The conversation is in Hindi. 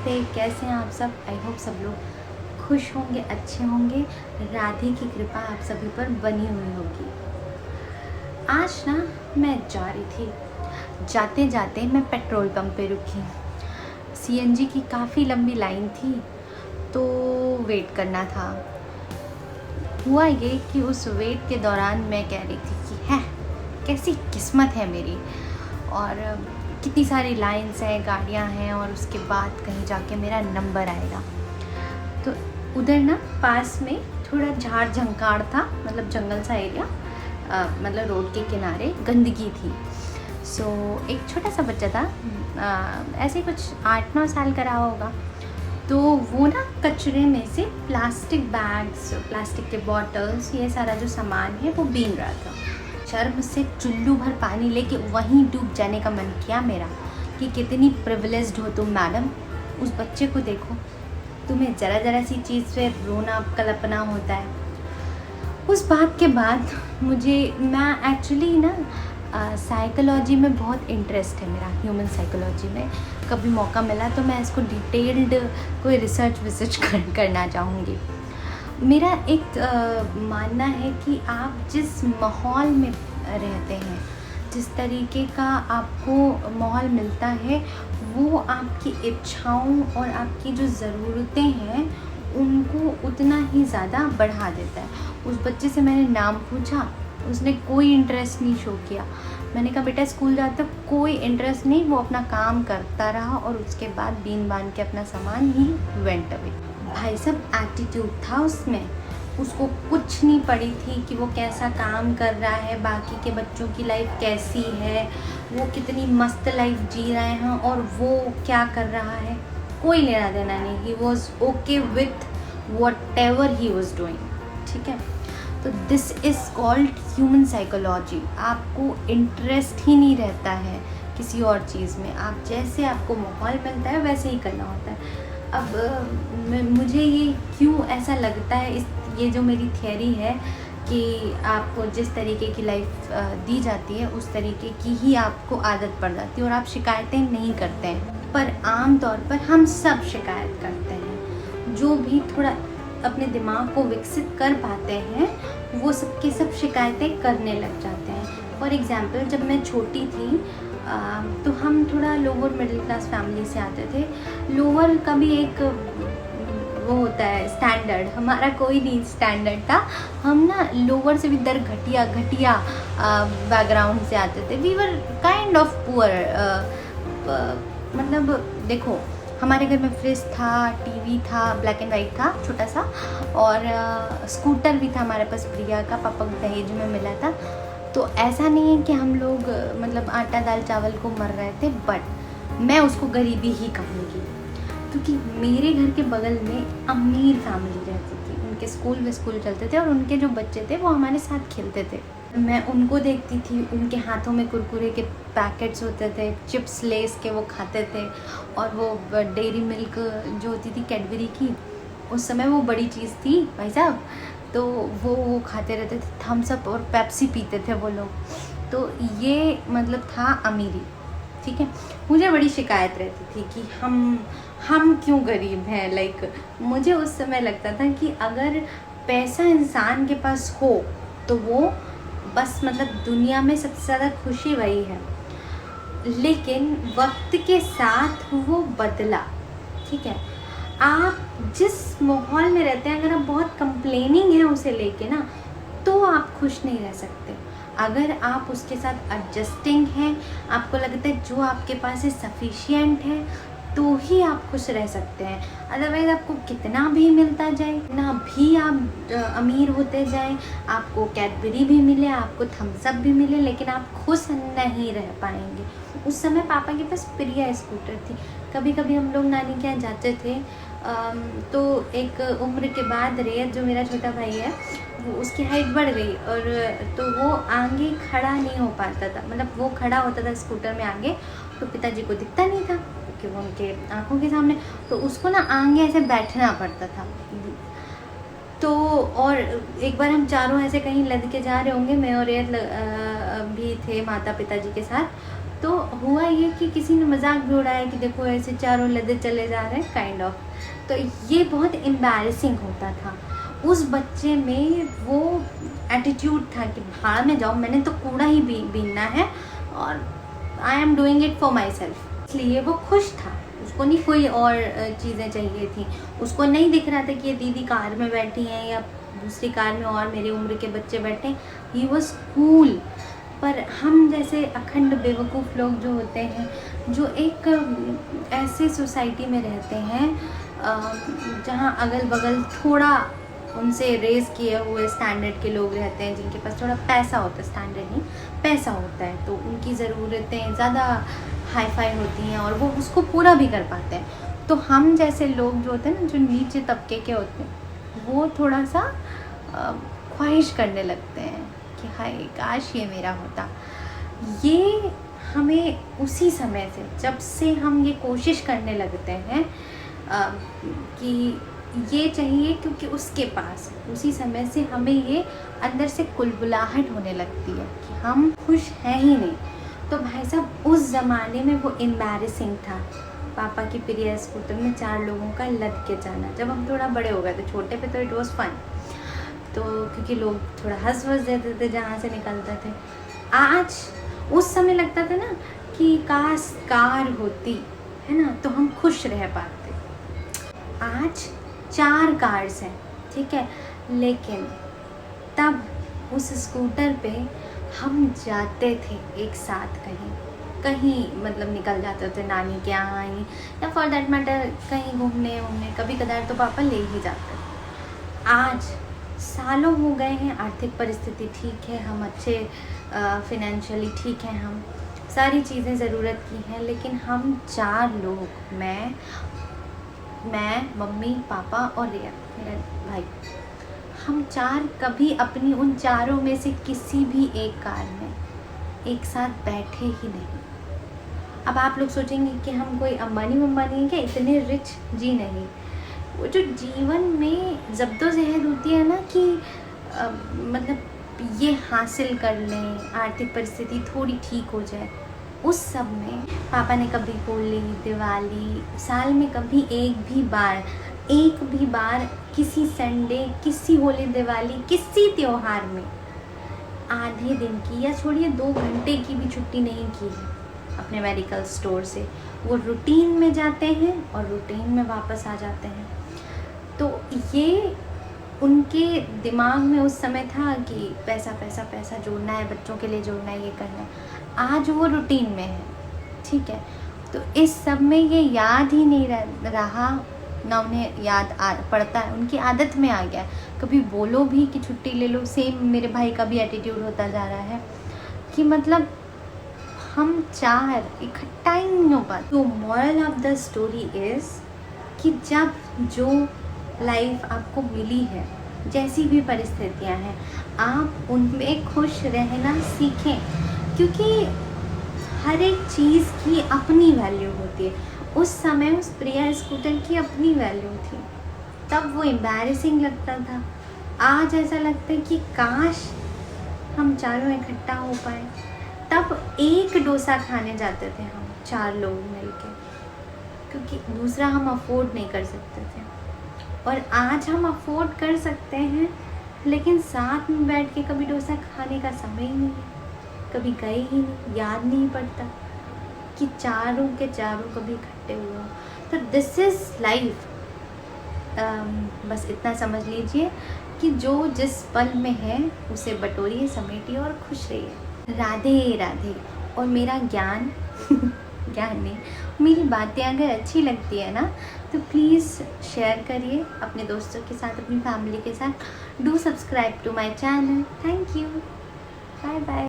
नमस्ते, कैसे हैं आप सब। आई होप सब लोग खुश होंगे, अच्छे होंगे। राधे की कृपा आप सभी पर बनी हुई होगी। आज ना मैं जा रही थी, जाते जाते मैं पेट्रोल पंप पे रुकी। सीएनजी की काफ़ी लंबी लाइन थी तो वेट करना था। हुआ ये कि उस वेट के दौरान मैं कह रही थी कि है कैसी किस्मत है मेरी, और कितनी सारी लाइन्स हैं, गाड़ियाँ हैं, और उसके बाद कहीं जाके मेरा नंबर आएगा। तो उधर ना पास में थोड़ा झाड़ झंकाड़ था, मतलब जंगल सा एरिया, मतलब रोड के किनारे गंदगी थी। सो एक छोटा सा बच्चा था, ऐसे कुछ 8-9 साल का रहा होगा। तो वो ना कचरे में से प्लास्टिक बैग्स, प्लास्टिक के बॉटल्स, ये सारा जो सामान है वो बीन रहा था। शर्म से चुल्लू भर पानी लेके वहीं डूब जाने का मन किया मेरा कि कितनी प्रिविलेज्ड हो तुम मैडम। उस बच्चे को देखो, तुम्हें ज़रा ज़रा सी चीज़ पे रोना कल्पना होता है। उस बात के बाद मैं एक्चुअली ना साइकोलॉजी में बहुत इंटरेस्ट है मेरा, ह्यूमन साइकोलॉजी में। कभी मौका मिला तो मैं इसको डिटेल्ड कोई रिसर्च करना चाहूँगी। मेरा एक मानना है कि आप जिस माहौल में रहते हैं, जिस तरीके का आपको माहौल मिलता है, वो आपकी इच्छाओं और आपकी जो ज़रूरतें हैं उनको उतना ही ज़्यादा बढ़ा देता है। उस बच्चे से मैंने नाम पूछा, उसने कोई इंटरेस्ट नहीं शो किया। मैंने कहा बेटा स्कूल जाते हो? कोई इंटरेस्ट नहीं। वो अपना काम करता रहा और उसके बाद बीन बांध के अपना सामान ही वेंट अवे। भाई साहब एटीट्यूड था उसमें, उसको कुछ नहीं पड़ी थी कि वो कैसा काम कर रहा है, बाकी के बच्चों की लाइफ कैसी है, वो कितनी मस्त लाइफ जी रहे हैं और वो क्या कर रहा है। कोई लेना देना नहीं। He was okay with what ever he was doing. ठीक है, तो this is called human psychology. आपको इंटरेस्ट ही नहीं रहता है किसी और चीज़ में, आप जैसे आपको माहौल मिलता है वैसे ही करना होता है। अब मुझे ये क्यों ऐसा लगता है, ये जो मेरी थियरी है कि आपको जिस तरीके की लाइफ दी जाती है उस तरीके की ही आपको आदत पड़ जाती है और आप शिकायतें नहीं करते हैं। पर आम तौर पर हम सब शिकायत करते हैं। जो भी थोड़ा अपने दिमाग को विकसित कर पाते हैं वो सबके सब शिकायतें करने लग जाते हैं। फॉर एग्ज़ाम्पल, जब मैं छोटी थी तो हम थोड़ा लोअर मिडिल क्लास फैमिली से आते थे। लोअर का भी एक वो होता है स्टैंडर्ड, हमारा कोई नहीं स्टैंडर्ड था। हम ना लोअर से भी दर घटिया बैकग्राउंड से आते थे। We were kind of poor. मतलब देखो, हमारे घर में फ्रिज था, टीवी था, ब्लैक एंड वाइट था छोटा सा, और स्कूटर भी था हमारे पास, प्रिया का, पापा को दहेज में मिला था। तो ऐसा नहीं है कि हम लोग मतलब आटा दाल चावल को मर रहे थे, बट मैं उसको गरीबी ही कहूँगी क्योंकि मेरे घर के बगल में अमीर फैमिली रहती थी। उनके स्कूल चलते थे और उनके जो बच्चे थे वो हमारे साथ खेलते थे। मैं उनको देखती थी, उनके हाथों में कुरकुरे के पैकेट्स होते थे, चिप्स लेस के वो खाते थे, और वो डेयरी मिल्क जो होती थी कैडबरी की, उस समय वो बड़ी चीज़ थी भाई साहब। तो वो खाते रहते थे, थम्स अप और पेप्सी पीते थे वो लोग। तो ये मतलब था अमीरी। ठीक है, मुझे बड़ी शिकायत रहती थी कि हम क्यों गरीब हैं। लाइक मुझे उस समय लगता था कि अगर पैसा इंसान के पास हो तो वो बस मतलब दुनिया में सबसे ज़्यादा खुशी वही है। लेकिन वक्त के साथ वो बदला। ठीक है, आप जिस माहौल में रहते हैं, अगर आप बहुत कंप्लेनिंग हैं उसे लेके ना, तो आप खुश नहीं रह सकते। अगर आप उसके साथ एडजस्टिंग हैं, आपको लगता है जो आपके पास है सफिशिएंट है, तो ही आप खुश रह सकते हैं। अदरवाइज़ आपको कितना भी मिलता जाए, ना भी आप अमीर होते जाएं, आपको कैडबरी भी मिले, आपको थम्स अप भी मिले, लेकिन आप खुश नहीं रह पाएंगे। उस समय पापा के पास प्रिया स्कूटर थी। कभी कभी हम लोग नानी के यहाँ जाते थे तो एक उम्र के बाद रेयत जो मेरा छोटा भाई है, वो उसकी हाइट बढ़ गई, और तो वो आगे खड़ा नहीं हो पाता था। मतलब वो खड़ा होता था स्कूटर में आगे, तो पिताजी को दिखता नहीं था कि वो उनके आंखों के सामने, तो उसको ना आगे ऐसे बैठना पड़ता था। तो और एक बार हम चारों ऐसे कहीं लद के जा रहे होंगे, मैं और रेयत भी थे माता पिताजी के साथ। तो हुआ ये कि किसी ने मजाक भी उड़ाया कि देखो ऐसे चारों लदे चले जा रहे हैं काइंड ऑफ। तो ये बहुत एम्बैरेसिंग होता था। उस बच्चे में वो एटीट्यूड था कि भाड़ में जाओ, मैंने तो कूड़ा ही बीनना है और I am doing it for my self. इसलिए वो खुश था, उसको नहीं कोई और चीज़ें चाहिए थी। उसको नहीं दिख रहा था कि ये दीदी कार में बैठी हैं या दूसरी कार में और मेरी उम्र के बच्चे बैठे हैं। He was cool. पर हम जैसे अखंड बेवकूफ़ लोग जो होते हैं, जो एक ऐसे सोसाइटी में रहते हैं जहाँ अगल बगल थोड़ा उनसे रेस किए हुए स्टैंडर्ड के लोग रहते हैं, जिनके पास थोड़ा पैसा होता है, स्टैंडर्ड नहीं पैसा होता है, तो उनकी ज़रूरतें ज़्यादा हाई फाई होती हैं और वो उसको पूरा भी कर पाते हैं। तो हम जैसे लोग जो होते हैं ना, जो नीचे तबके के होते हैं, वो थोड़ा सा ख्वाहिश करने लगते हैं कि हाय काश ये मेरा होता। ये हमें उसी समय से, जब से हम ये कोशिश करने लगते हैं कि ये चाहिए क्योंकि उसके पास, उसी समय से हमें ये अंदर से कुलबुलाहट होने लगती है कि हम खुश हैं ही नहीं। तो भाई साहब उस ज़माने में वो एम्बैरेसिंग था, पापा की प्रिय स्कूटर में 4 लोगों का लद के जाना। जब हम थोड़ा बड़े हो गए थे, छोटे पे तो इट वॉज फन, तो क्योंकि लोग थोड़ा हंस देते थे जहाँ से निकलते थे। आज उस समय लगता था ना कि काश कार होती है ना तो हम खुश रह पाते। आज 4 कार्स हैं, ठीक है, लेकिन तब उस स्कूटर पे हम जाते थे एक साथ कहीं मतलब निकल जाते थे नानी के यहाँ ही, या फॉर दैट मैटर कहीं घूमने, कभी कदार तो पापा ले ही जाते थे। आज सालों हो गए हैं, आर्थिक परिस्थिति ठीक है, हम अच्छे फिनेंशियली ठीक हैं, हम सारी चीज़ें ज़रूरत की हैं, लेकिन हम 4 लोग, मैं मम्मी पापा और रिया मेरा भाई, हम 4 कभी अपनी उन चारों में से किसी भी एक कार में एक साथ बैठे ही नहीं। अब आप लोग सोचेंगे कि हम कोई अंबानी हैं क्या, इतने रिच? जी नहीं। वो जो जीवन में जद्दोजहद होती है ना कि मतलब ये हासिल कर लें, आर्थिक परिस्थिति थोड़ी ठीक हो जाए, उस सब में पापा ने कभी होली, दिवाली, साल में कभी एक भी बार किसी संडे, किसी होली, दिवाली, किसी त्योहार में आधे दिन की या छोड़िए 2 घंटे की भी छुट्टी नहीं की है अपने मेडिकल स्टोर से। वो रूटीन में जाते हैं और रूटीन में वापस आ जाते हैं। तो ये उनके दिमाग में उस समय था कि पैसा पैसा पैसा जोड़ना है, बच्चों के लिए जोड़ना है, ये करना है। आज वो रूटीन में है, ठीक है, तो इस सब में ये याद ही नहीं रहा ना, उन्हें याद पड़ता है, उनकी आदत में आ गया। कभी बोलो भी कि छुट्टी ले लो, सेम मेरे भाई का भी एटीट्यूड होता जा रहा है कि मतलब हम 4 इकट्ठा ही नहीं हो पाते। तो moral of the story is कि जब जो लाइफ आपको मिली है, जैसी भी परिस्थितियां हैं, आप उनमें खुश रहना सीखें, क्योंकि हर एक चीज़ की अपनी वैल्यू होती है। उस समय उस प्रिया स्कूटर की अपनी वैल्यू थी, तब वो एम्बैरेसिंग लगता था। आज ऐसा लगता है कि काश हम चारों इकट्ठा हो पाए। तब एक डोसा खाने जाते थे हम 4 लोग मिलके, क्योंकि दूसरा हम अफोर्ड नहीं कर सकते थे। और आज हम अफोर्ड कर सकते हैं, लेकिन साथ में बैठ के कभी डोसा खाने का समय ही नहीं है, कभी गए ही नहीं, याद नहीं पड़ता कि चारों के चारों कभी इकट्ठे हुए हों। तो दिस इज़ लाइफ। बस इतना समझ लीजिए कि जो जिस पल में है उसे बटोरिए, समेटिए और खुश रहिए। राधे राधे। और मेरा ज्ञान ज्ञान नहीं, मेरी बातें अगर अच्छी लगती है ना तो प्लीज़ शेयर करिए अपने दोस्तों के साथ, अपनी फैमिली के साथ। Do subscribe to my channel. Thank you, bye bye.